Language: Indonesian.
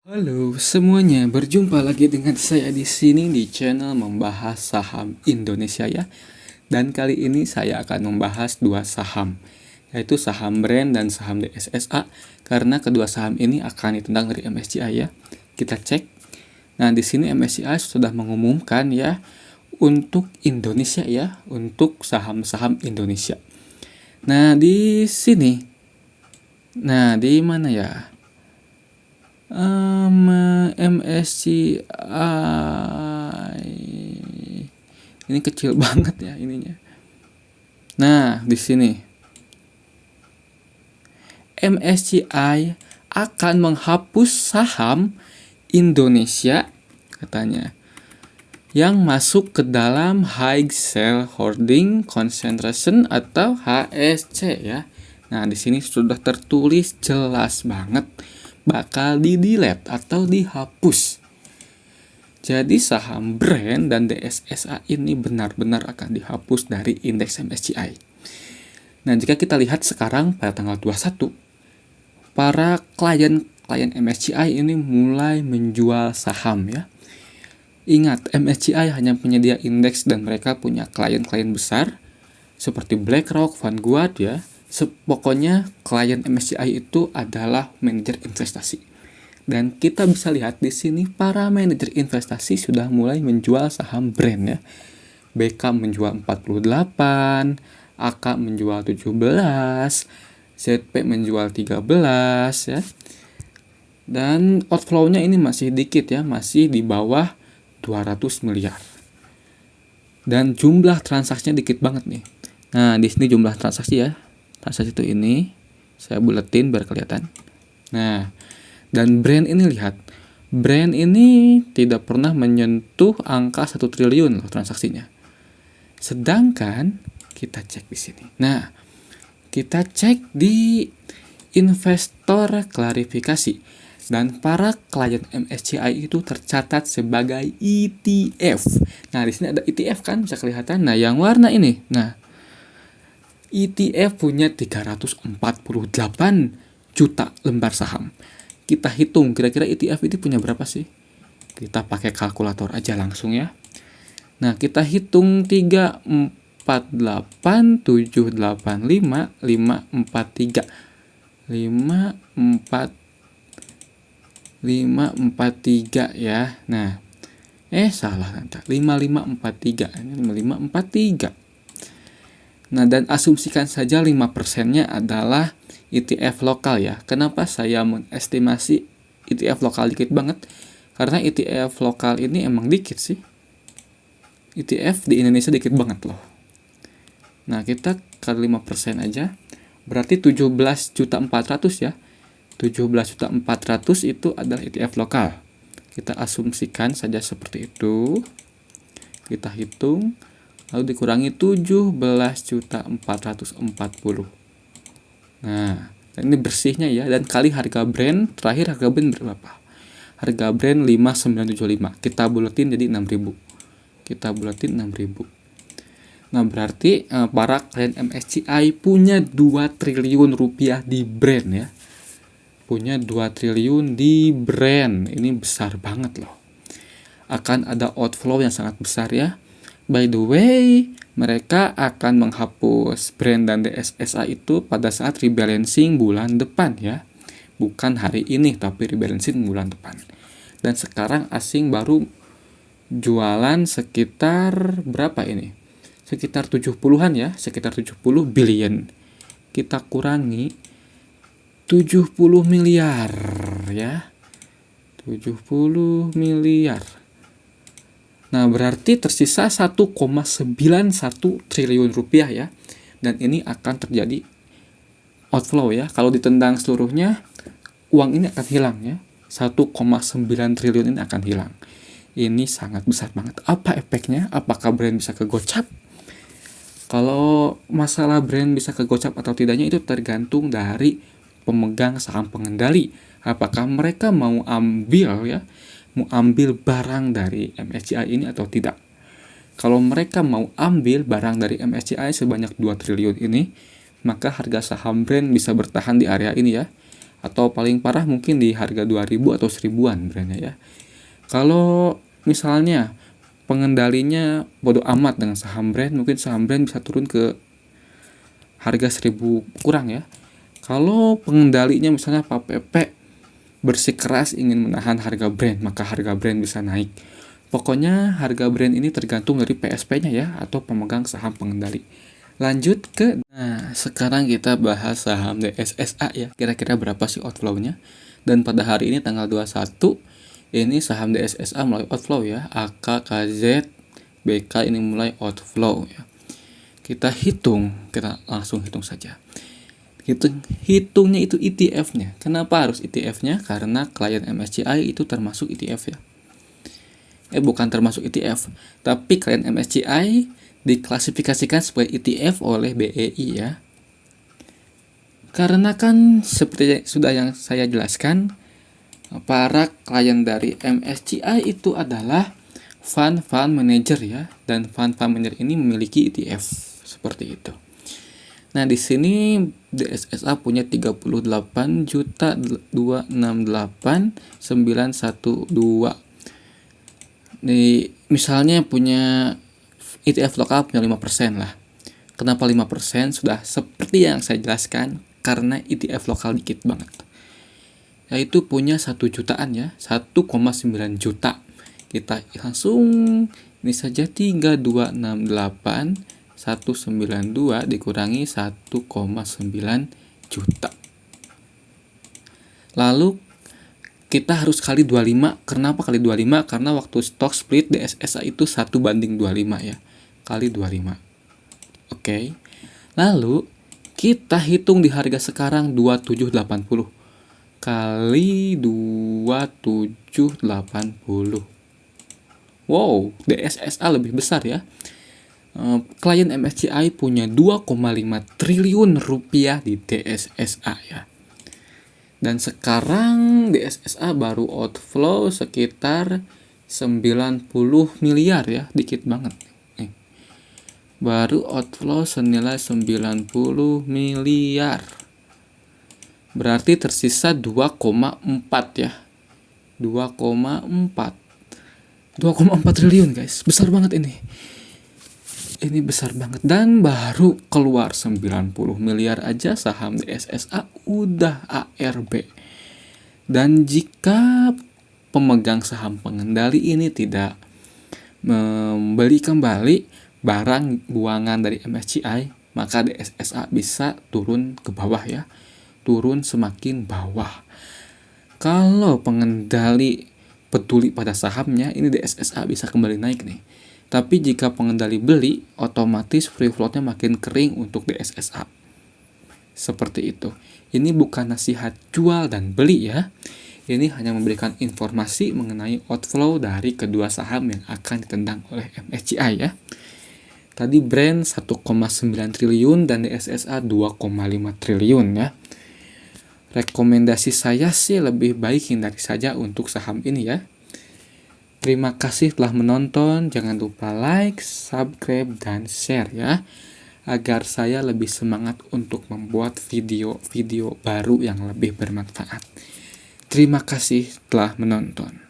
Halo semuanya, berjumpa lagi dengan saya di sini di channel membahas saham Indonesia ya. Dan kali ini saya akan membahas dua saham, yaitu saham Brand dan saham DSSA, karena kedua saham ini akan ditendang dari MSCI ya. Kita cek. Nah, di sini MSCI sudah mengumumkan ya untuk Indonesia ya, untuk saham-saham Indonesia. Nah, di sini. Nah, di mana ya? MSCI ini kecil banget ya ininya. Nah, di sini MSCI akan menghapus saham Indonesia katanya yang masuk ke dalam High Shareholding Concentration atau HSC ya. Nah, di sini sudah tertulis jelas banget bakal di-delete atau dihapus. Jadi saham Brand dan DSSA ini benar-benar akan dihapus dari indeks MSCI. Nah, jika kita lihat sekarang pada tanggal 21, para klien MSCI ini mulai menjual saham ya. Ingat, MSCI hanya penyedia indeks dan mereka punya klien-klien besar seperti BlackRock, Vanguard ya. Pokoknya klien MSCI itu adalah manajer investasi. Dan kita bisa lihat di sini para manajer investasi sudah mulai menjual saham Brand ya. BK menjual 48, AK menjual 17, ZP menjual 13 ya. Dan outflow-nya ini masih dikit ya, masih di bawah 200 miliar. Dan jumlah transaksinya dikit banget nih. Nah, di sini jumlah transaksi ya. Transaksi itu ini saya buletin biar kelihatan. Nah, dan Brand ini lihat. Brand ini tidak pernah menyentuh angka 1 triliun loh transaksinya. Sedangkan kita cek di sini. Nah, kita cek di investor klarifikasi. Dan para klien MSCI itu tercatat sebagai ETF. Nah, di sini ada ETF kan bisa kelihatan. Nah, yang warna ini. Nah, ETF punya 348 juta lembar saham. Kita hitung kira-kira ETF itu punya berapa sih? Kita pakai kalkulator aja langsung ya. Nah, kita hitung 348, 785, 543. 5543 ya. Nah, salah nanti. 5543. Ini 5543. Nah, dan asumsikan saja 5%-nya adalah ETF lokal ya. Kenapa saya mengestimasi ETF lokal dikit banget? Karena ETF lokal ini emang dikit sih. ETF di Indonesia dikit banget loh. Nah, kita kali 5% aja. Berarti 17.400 ya. 17.400 itu adalah ETF lokal. Kita asumsikan saja seperti itu. Kita hitung. Lalu dikurangi 17.440. Nah, ini bersihnya ya. Dan kali harga Brand, terakhir harga Brand berapa? Harga Brand 5.975. Kita buletin jadi 6.000. Kita buletin 6.000. Nah, berarti para klien MSCI punya 2 triliun rupiah di Brand ya. Punya 2 triliun di Brand. Ini besar banget loh. Akan ada outflow yang sangat besar ya. By the way, mereka akan menghapus Brand dan DSSA itu pada saat rebalancing bulan depan ya. Bukan hari ini, tapi rebalancing bulan depan. Dan sekarang asing baru jualan sekitar berapa ini? Sekitar 70-an ya, sekitar 70 billion. Kita kurangi 70 miliar ya. 70 miliar. Nah, berarti tersisa 1,91 triliun rupiah ya. Dan ini akan terjadi outflow ya. Kalau ditendang seluruhnya, uang ini akan hilang ya. 1,9 triliun ini akan hilang. Ini sangat besar banget. Apa efeknya? Apakah Brand bisa kegocap? Kalau masalah Brand bisa kegocap atau tidaknya itu tergantung dari pemegang saham pengendali. Apakah mereka mau ambil ya, mau ambil barang dari MSCI ini atau tidak. Kalau mereka mau ambil barang dari MSCI sebanyak 2 triliun ini, maka harga saham Brand bisa bertahan di area ini ya. Atau paling parah mungkin di harga 2000 atau 1000-an brandnya ya. Kalau misalnya pengendalinya bodo amat dengan saham brand, mungkin saham brand bisa turun ke harga 1000 kurang ya. Kalau pengendalinya misalnya Pak Pepe bersikeras ingin menahan harga brand, maka harga brand bisa naik. Pokoknya harga brand ini tergantung dari PSP-nya ya, atau pemegang saham pengendali. Lanjut ke, nah sekarang kita bahas saham DSSA ya. Kira-kira berapa sih outflow-nya? Dan pada hari ini tanggal 21, ini saham DSSA mulai outflow ya. AK, KZ, BK ini mulai outflow ya. Kita langsung hitung saja. Hitungnya itu ETF-nya. Kenapa harus ETF-nya? Karena klien MSCI itu termasuk ETF ya. Bukan termasuk ETF, tapi klien MSCI diklasifikasikan sebagai ETF oleh BEI ya. Karena kan seperti sudah yang saya jelaskan, para klien dari MSCI itu adalah fund manager ya, dan fund manager ini memiliki ETF seperti itu. Nah, di sini DSSA punya 38.268.912. Nih, misalnya punya ETF lokal punya 5% lah. Kenapa 5%? Sudah seperti yang saya jelaskan, karena ETF lokal dikit banget. Yaitu punya 1 jutaan ya, 1,9 juta. Kita langsung ini saja 3268.192 dikurangi 1,9 juta. Lalu kita harus kali 25. Kenapa kali 25? Karena waktu stock split DSSA itu 1:25 ya. Kali 25. Oke. Lalu kita hitung di harga sekarang 2780 kali 2780. Wow, DSSA lebih besar ya. Klien MSCI punya 2,5 triliun rupiah di DSSA ya. Dan sekarang DSSA baru outflow sekitar 90 miliar ya, dikit banget. Baru outflow senilai 90 miliar. Berarti tersisa 2,4 ya. 2,4 triliun guys, besar banget ini. Ini besar banget, dan baru keluar 90 miliar aja saham DSSA udah ARB. Dan jika pemegang saham pengendali ini tidak membeli kembali barang buangan dari MSCI, maka DSSA bisa turun ke bawah ya. Turun semakin bawah. Kalau pengendali peduli pada sahamnya, ini DSSA bisa kembali naik nih. Tapi jika pengendali beli, otomatis free floatnya makin kering untuk DSSA. Seperti itu. Ini bukan nasihat jual dan beli ya. Ini hanya memberikan informasi mengenai outflow dari kedua saham yang akan ditendang oleh MSCI ya. Tadi brand 1,9 triliun dan DSSA 2,5 triliun ya. Rekomendasi saya sih lebih baik hindari saja untuk saham ini ya. Terima kasih telah menonton, jangan lupa like, subscribe, dan share ya, agar saya lebih semangat untuk membuat video-video baru yang lebih bermanfaat. Terima kasih telah menonton.